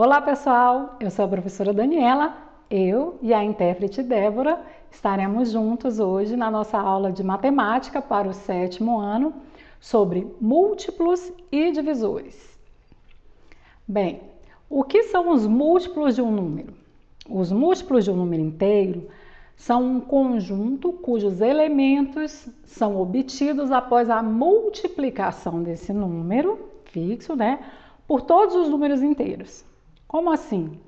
Olá pessoal, eu sou a professora Daniela, eu e a intérprete Débora estaremos juntos hoje na nossa aula de matemática para o 7º ano sobre múltiplos e divisores. Bem, o que são os múltiplos de um número? Os múltiplos de um número inteiro são um conjunto cujos elementos são obtidos após a multiplicação desse número fixo, por todos os números inteiros. Como assim?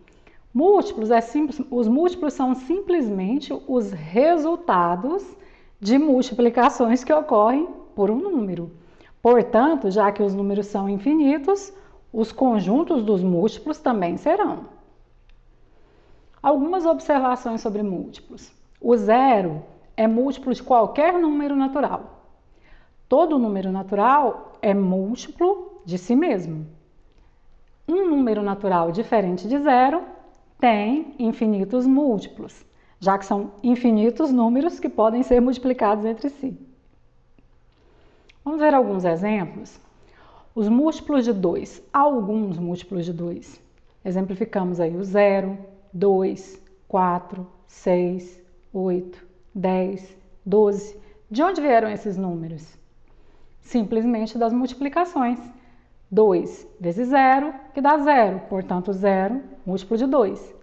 Os múltiplos são simplesmente os resultados de multiplicações que ocorrem por um número. Portanto, já que os números são infinitos, os conjuntos dos múltiplos também serão. Algumas observações sobre múltiplos. O zero é múltiplo de qualquer número natural. Todo número natural é múltiplo de si mesmo. Um número natural diferente de zero tem infinitos múltiplos, já que são infinitos números que podem ser multiplicados entre si. Vamos ver alguns exemplos. Os múltiplos de 2, alguns múltiplos de 2. Exemplificamos aí o 0, 2, 4, 6, 8, 10, 12. De onde vieram esses números? Simplesmente das multiplicações. 2 vezes 0, que dá 0, portanto 0, múltiplo de 2.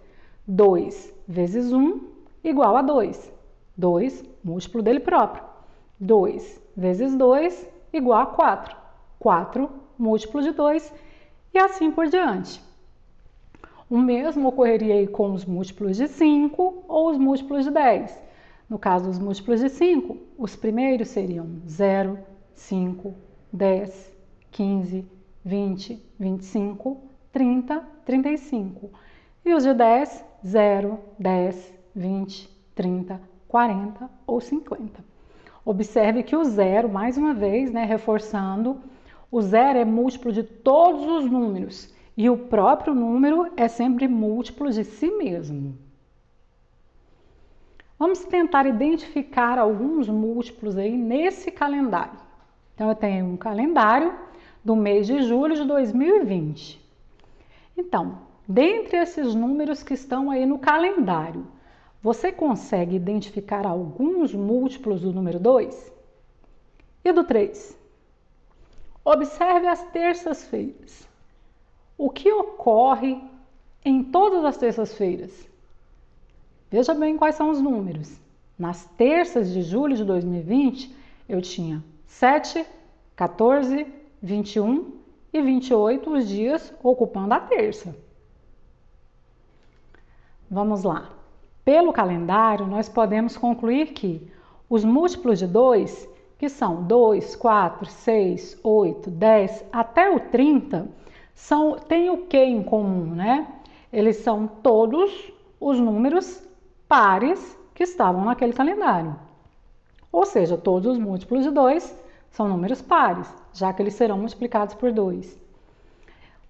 2 vezes 1, igual a 2. 2, múltiplo dele próprio. 2 vezes 2, igual a 4. 4, múltiplo de 2, e assim por diante. O mesmo ocorreria aí com os múltiplos de 5 ou os múltiplos de 10. No caso dos múltiplos de 5, os primeiros seriam 0, 5, 10, 15, 20, 25, 30, 35. E os de 10, 0, 10, 20, 30, 40 ou 50. Observe que o zero, mais uma vez, reforçando, o zero é múltiplo de todos os números e o próprio número é sempre múltiplo de si mesmo. Vamos tentar identificar alguns múltiplos aí nesse calendário. Então, eu tenho um calendário do mês de julho de 2020. Então, dentre esses números que estão aí no calendário, você consegue identificar alguns múltiplos do número 2 e do 3? Observe as terças-feiras. O que ocorre em todas as terças-feiras? Veja bem quais são os números. Nas terças de julho de 2020, eu tinha 7, 14, 21 e 28 os dias ocupando a terça. Vamos lá. Pelo calendário, nós podemos concluir que os múltiplos de 2, que são 2, 4, 6, 8, 10 até o 30, têm o que em comum, Eles são todos os números pares que estavam naquele calendário. Ou seja, todos os múltiplos de 2 são números pares, já que eles serão multiplicados por 2.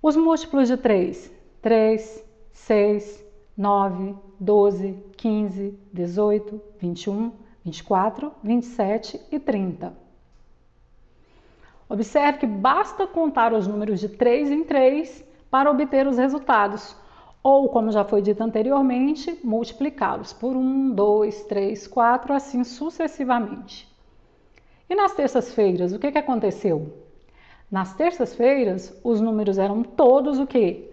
Os múltiplos de 3, 3, 6, 9, 12, 15, 18, 21, 24, 27 e 30. Observe que basta contar os números de 3 em 3 para obter os resultados, ou, como já foi dito anteriormente, multiplicá-los por 1, 2, 3, 4, assim sucessivamente. E nas terças-feiras, o que aconteceu? Nas terças-feiras, os números eram todos o quê?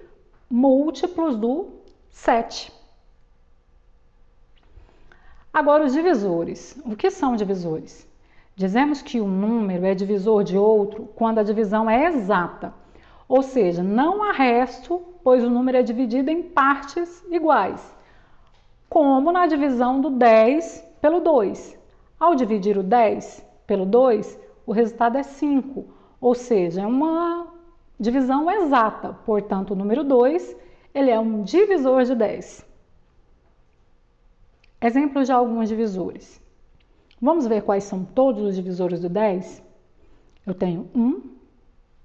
Múltiplos do 7. Agora, os divisores. O que são divisores? Dizemos que um número é divisor de outro quando a divisão é exata, ou seja, não há resto, pois o número é dividido em partes iguais, como na divisão do 10 pelo 2. Ao dividir o 10 pelo 2, o resultado é 5, ou seja, é uma divisão exata, portanto, o número 2 ele é um divisor de 10. Exemplos de alguns divisores. Vamos ver quais são todos os divisores do 10? Eu tenho 1,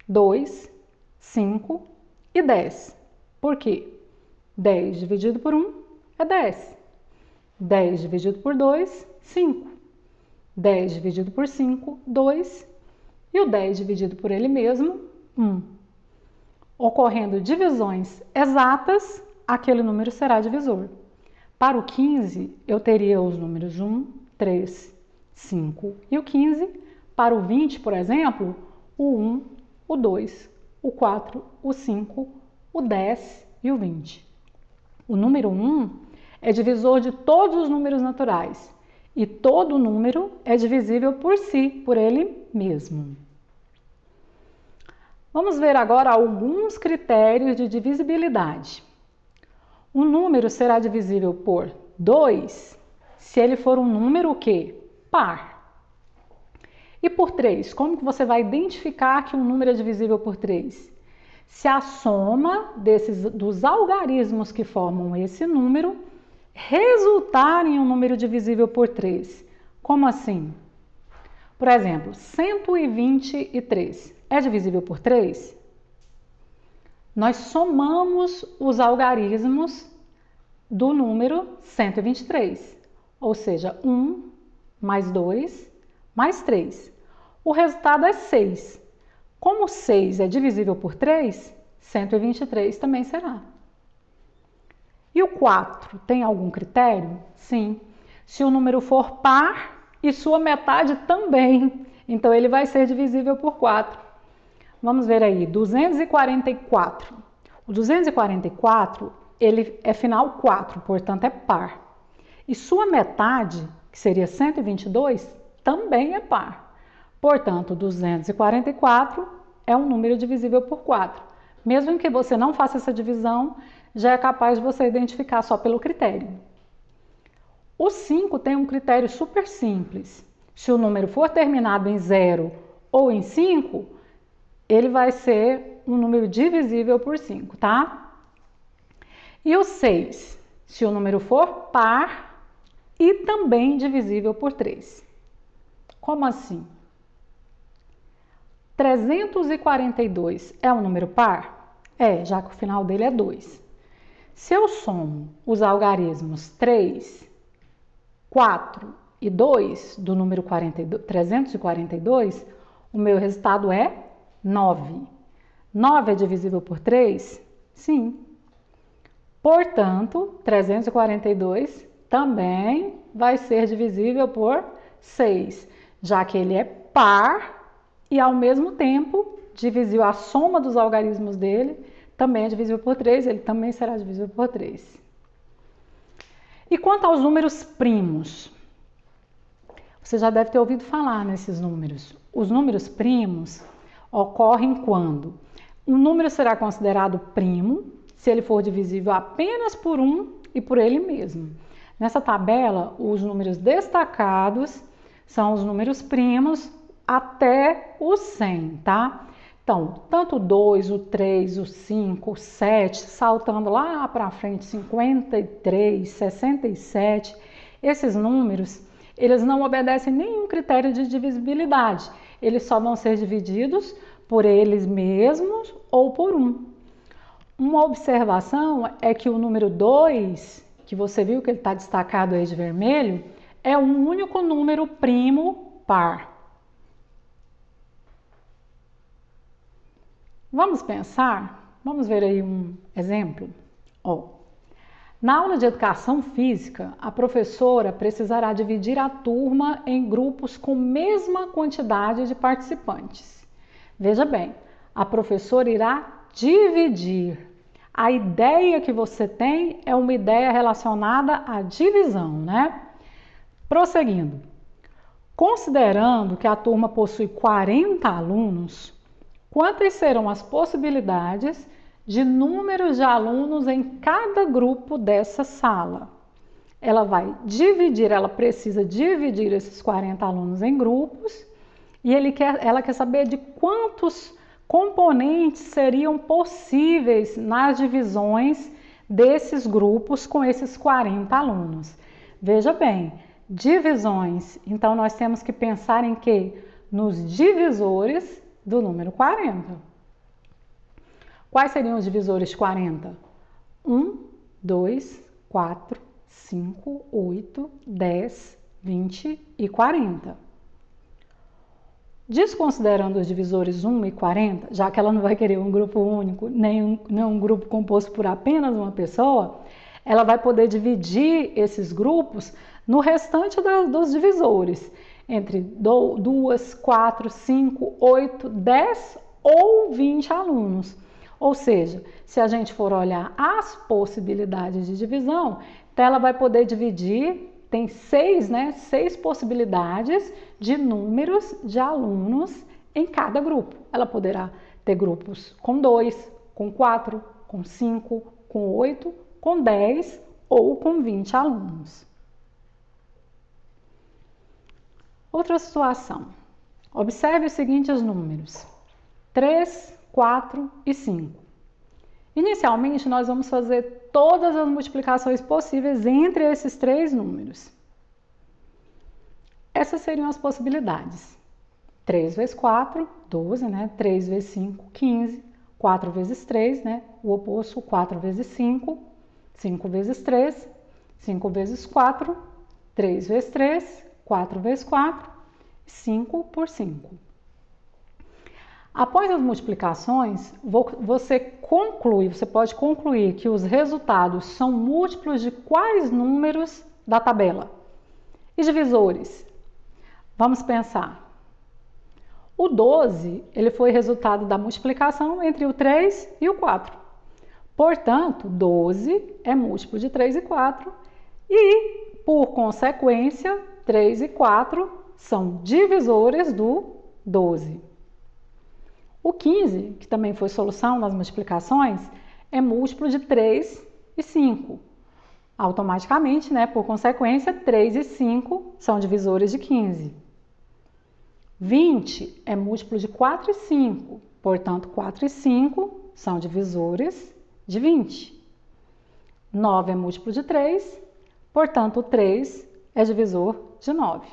2, 5 e 10. Por quê? 10 dividido por 1 é 10. 10 dividido por 2, 5. 10 dividido por 5, 2. E o 10 dividido por ele mesmo, 1. ocorrendo divisões exatas, aquele número será divisor. Para o 15, eu teria os números 1, 3, 5 e o 15. Para o 20, por exemplo, o 1, o 2, o 4, o 5, o 10 e o 20. O número 1 é divisor de todos os números naturais e todo número é divisível por si, por ele mesmo. Vamos ver agora alguns critérios de divisibilidade. Um número será divisível por 2 se ele for um número o quê? Par. E por 3, como que você vai identificar que um número é divisível por 3? Se a soma dos algarismos que formam esse número resultar em um número divisível por 3. Como assim? Por exemplo, 123 é divisível por 3? Nós somamos os algarismos do número 123, ou seja, 1 mais 2 mais 3. O resultado é 6. Como 6 é divisível por 3, 123 também será. E o 4 tem algum critério? Sim. Se o número for par e sua metade também, então ele vai ser divisível por 4. Vamos ver aí, 244. O 244, ele é final 4, portanto é par. E sua metade, que seria 122, também é par. Portanto, 244 é um número divisível por 4. Mesmo que você não faça essa divisão, já é capaz de você identificar só pelo critério. O 5 tem um critério super simples. Se o número for terminado em 0 ou em 5, ele vai ser um número divisível por 5, tá? E o 6, se o número for par e também divisível por 3. Como assim? 342 é um número par? É, já que o final dele é 2. Se eu somo os algarismos 3, 4 e 2 do número 342, o meu resultado é 9. 9 é divisível por 3? Sim. Portanto, 342 também vai ser divisível por 6, já que ele é par e, ao mesmo tempo, divisível a soma dos algarismos dele, também é divisível por 3, ele também será divisível por 3. E quanto aos números primos? Você já deve ter ouvido falar nesses números. Os números primos ocorrem quando um número será considerado primo se ele for divisível apenas por 1 e por ele mesmo. Nessa tabela, os números destacados são os números primos até o 100, tá? Então, tanto o 2, o 3, o 5, o 7, saltando lá para frente, 53, 67, esses números, eles não obedecem nenhum critério de divisibilidade. Eles só vão ser divididos por eles mesmos ou por 1. Uma observação é que o número 2, que você viu que ele está destacado aí de vermelho, é um único número primo par. Vamos pensar? Vamos ver aí um exemplo? Na aula de educação física, a professora precisará dividir a turma em grupos com mesma quantidade de participantes. Veja bem, a professora irá dividir. A ideia que você tem é uma ideia relacionada à divisão, né? Prosseguindo. Considerando que a turma possui 40 alunos, quantas serão as possibilidades de números de alunos em cada grupo dessa sala? Ela precisa dividir esses 40 alunos em grupos e ela quer saber de quantos componentes seriam possíveis nas divisões desses grupos com esses 40 alunos. Veja bem, divisões, então nós temos que pensar em quê? Nos divisores do número 40. Quais seriam os divisores de 40? 1, 2, 4, 5, 8, 10, 20 e 40. Desconsiderando os divisores 1 e 40, já que ela não vai querer um grupo único, nem um grupo composto por apenas uma pessoa, ela vai poder dividir esses grupos no restante dos divisores, entre 2, 4, 5, 8, 10 ou 20 alunos. Ou seja, se a gente for olhar as possibilidades de divisão, então ela vai poder dividir, tem 6 possibilidades de números de alunos em cada grupo. Ela poderá ter grupos com 2, com 4, com 5, com 8, com 10 ou com 20 alunos. Outra situação. Observe os seguintes números: 3, 4 e 5. Inicialmente, nós vamos fazer todas as multiplicações possíveis entre esses 3 números. Essas seriam as possibilidades. 3 vezes 4, 12, 3 vezes 5, 15. 4 vezes 3, o oposto, 4 vezes 5. 5 vezes 3, 5 vezes 4, 3 vezes 3, 4 vezes 4, 5 por 5. Após as multiplicações, você pode concluir que os resultados são múltiplos de quais números da tabela? E divisores? Vamos pensar. O 12, ele foi resultado da multiplicação entre o 3 e o 4. Portanto, 12 é múltiplo de 3 e 4 e, por consequência, 3 e 4 são divisores do 12. O 15, que também foi solução nas multiplicações, é múltiplo de 3 e 5. Automaticamente, por consequência, 3 e 5 são divisores de 15. 20 é múltiplo de 4 e 5, portanto, 4 e 5 são divisores de 20. 9 é múltiplo de 3, portanto, o 3 é divisor de 9.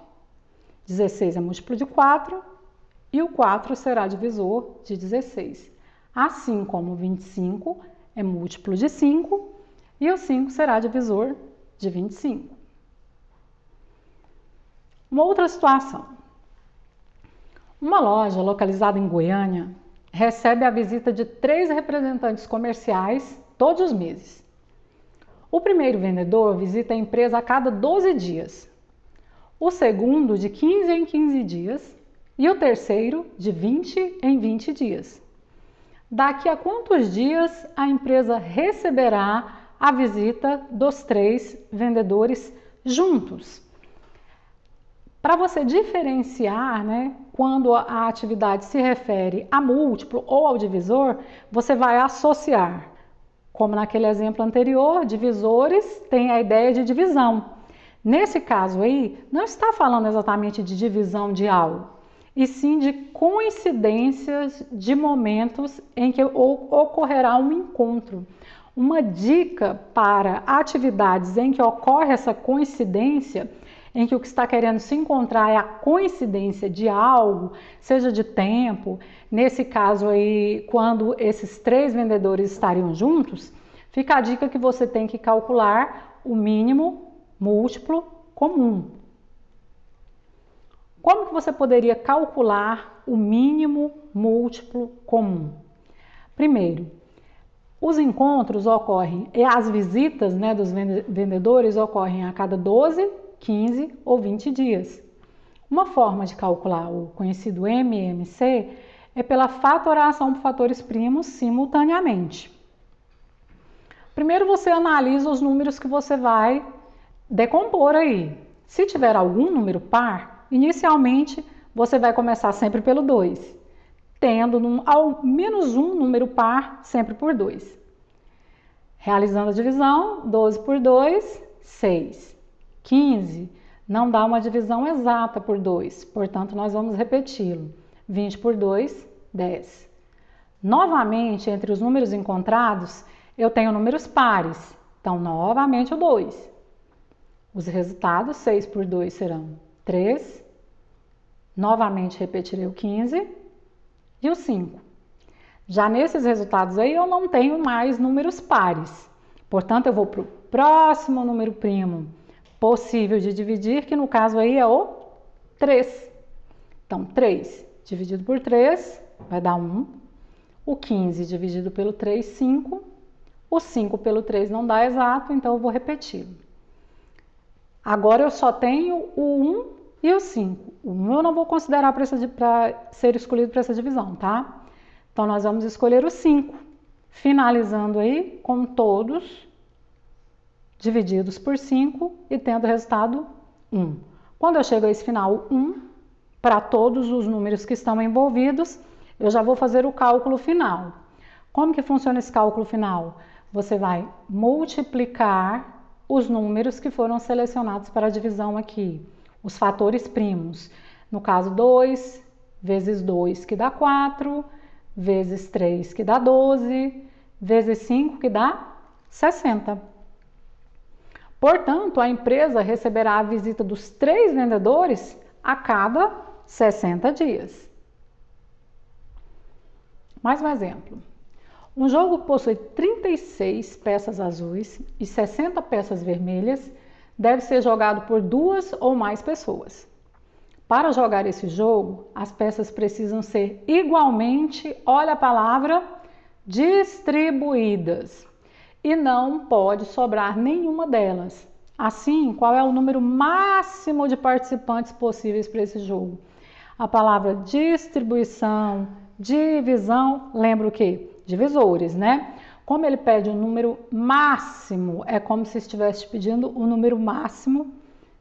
16 é múltiplo de 4 e o 4 será divisor de 16. Assim como 25 é múltiplo de 5 e o 5 será divisor de 25. Uma outra situação. Uma loja localizada em Goiânia recebe a visita de 3 representantes comerciais todos os meses. O primeiro vendedor visita a empresa a cada 12 dias, o segundo de 15 em 15 dias e o terceiro de 20 em 20 dias. Daqui a quantos dias a empresa receberá a visita dos 3 vendedores juntos? Para você diferenciar, quando a atividade se refere a múltiplo ou ao divisor, você vai associar. Como naquele exemplo anterior, divisores têm a ideia de divisão. Nesse caso aí, não está falando exatamente de divisão de algo, e sim de coincidências de momentos em que ocorrerá um encontro. Uma dica para atividades em que ocorre essa coincidência, em que o que está querendo se encontrar é a coincidência de algo, seja de tempo, nesse caso aí, quando esses 3 vendedores estariam juntos, fica a dica que você tem que calcular o mínimo múltiplo comum. Como que você poderia calcular o mínimo múltiplo comum? Primeiro, os encontros ocorrem, e as visitas dos vendedores ocorrem a cada 12, 15 ou 20 dias. Uma forma de calcular o conhecido MMC é pela fatoração por fatores primos simultaneamente. Primeiro você analisa os números que você vai decompor aí. Se tiver algum número par, inicialmente você vai começar sempre pelo 2, tendo ao menos um número par sempre por 2. Realizando a divisão, 12 por 2, 6. 15 não dá uma divisão exata por 2, portanto, nós vamos repeti-lo. 20 por 2, 10. Novamente, entre os números encontrados, eu tenho números pares, então, novamente, o 2. Os resultados, 6 por 2 serão 3. Novamente, repetirei o 15 e o 5. Já nesses resultados aí, eu não tenho mais números pares, portanto, eu vou para o próximo número primo possível de dividir, que no caso aí é o 3. Então, 3 dividido por 3 vai dar 1. O 15 dividido pelo 3, 5. O 5 pelo 3 não dá exato, então eu vou repetir. Agora eu só tenho o 1 e o 5. O 1 eu não vou considerar para ser escolhido para essa divisão, tá? Então nós vamos escolher o 5, finalizando aí com todos divididos por 5 e tendo o resultado 1. Quando eu chego a esse final 1, para todos os números que estão envolvidos, eu já vou fazer o cálculo final. Como que funciona esse cálculo final? Você vai multiplicar os números que foram selecionados para a divisão aqui, os fatores primos. No caso, 2 vezes 2, que dá 4, vezes 3, que dá 12, vezes 5, que dá 60. Portanto, a empresa receberá a visita dos 3 vendedores a cada 60 dias. Mais um exemplo. Um jogo que possui 36 peças azuis e 60 peças vermelhas deve ser jogado por 2 ou mais pessoas. Para jogar esse jogo, as peças precisam ser igualmente, olha a palavra, distribuídas. E não pode sobrar nenhuma delas. Assim, qual é o número máximo de participantes possíveis para esse jogo? A palavra distribuição, divisão, lembra o quê? Divisores, né? Como ele pede um número máximo, é como se estivesse pedindo o número máximo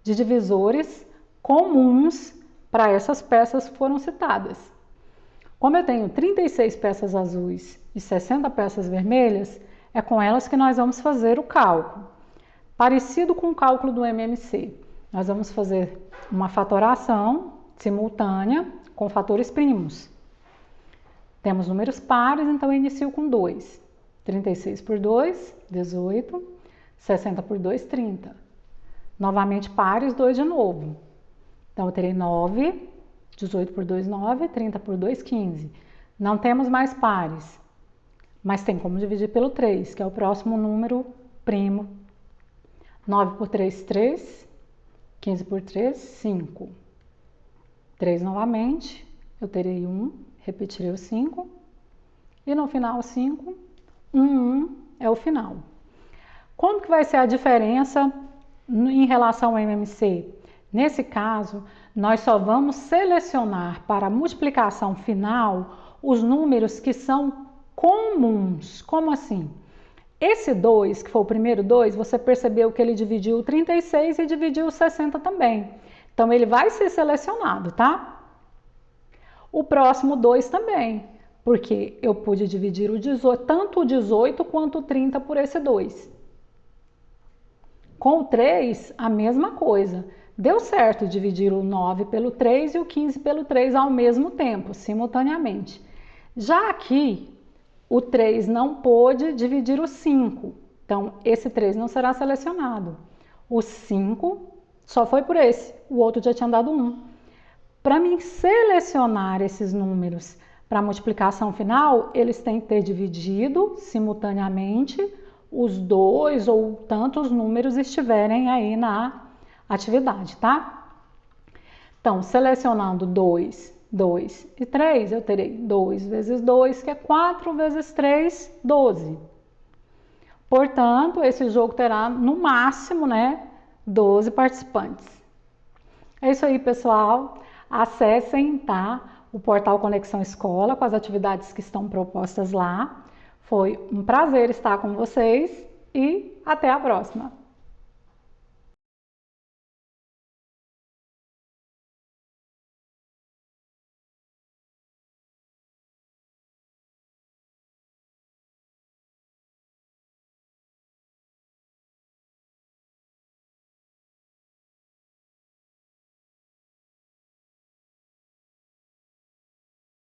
de divisores comuns para essas peças que foram citadas. Como eu tenho 36 peças azuis e 60 peças vermelhas, é com elas que nós vamos fazer o cálculo. Parecido com o cálculo do MMC, nós vamos fazer uma fatoração simultânea com fatores primos. Temos números pares, então eu inicio com 2. 36 por 2, 18. 60 por 2, 30. Novamente pares, 2 de novo. Então eu terei 9. 18 por 2, 9. 30 por 2, 15. Não temos mais pares, mas tem como dividir pelo 3, que é o próximo número primo. 9 por 3, 3. 15 por 3, 5. 3 novamente, eu terei 1. Repetirei o 5 e no final 5, 1 é o final. Como que vai ser a diferença em relação ao MMC? Nesse caso, nós só vamos selecionar para a multiplicação final os números que são comuns. Como assim? Esse 2, que foi o primeiro 2, você percebeu que ele dividiu o 36 e dividiu o 60 também. Então, ele vai ser selecionado, tá? O próximo 2 também, porque eu pude dividir o 18, tanto o 18 quanto o 30 por esse 2. Com o 3, a mesma coisa. Deu certo dividir o 9 pelo 3 e o 15 pelo 3 ao mesmo tempo, simultaneamente. Já aqui, o 3 não pôde dividir o 5, então esse 3 não será selecionado. O 5 só foi por esse, o outro já tinha dado 1. Para mim selecionar esses números para a multiplicação final, eles têm que ter dividido simultaneamente os 2 ou tantos números estiverem aí na atividade, tá? Então, selecionando 2, 2 e 3, eu terei 2 vezes 2, que é 4 vezes 3, 12. Portanto, esse jogo terá no máximo, 12 participantes. É isso aí, pessoal. Acessem, tá, o portal Conexão Escola com as atividades que estão propostas lá. Foi um prazer estar com vocês e até a próxima!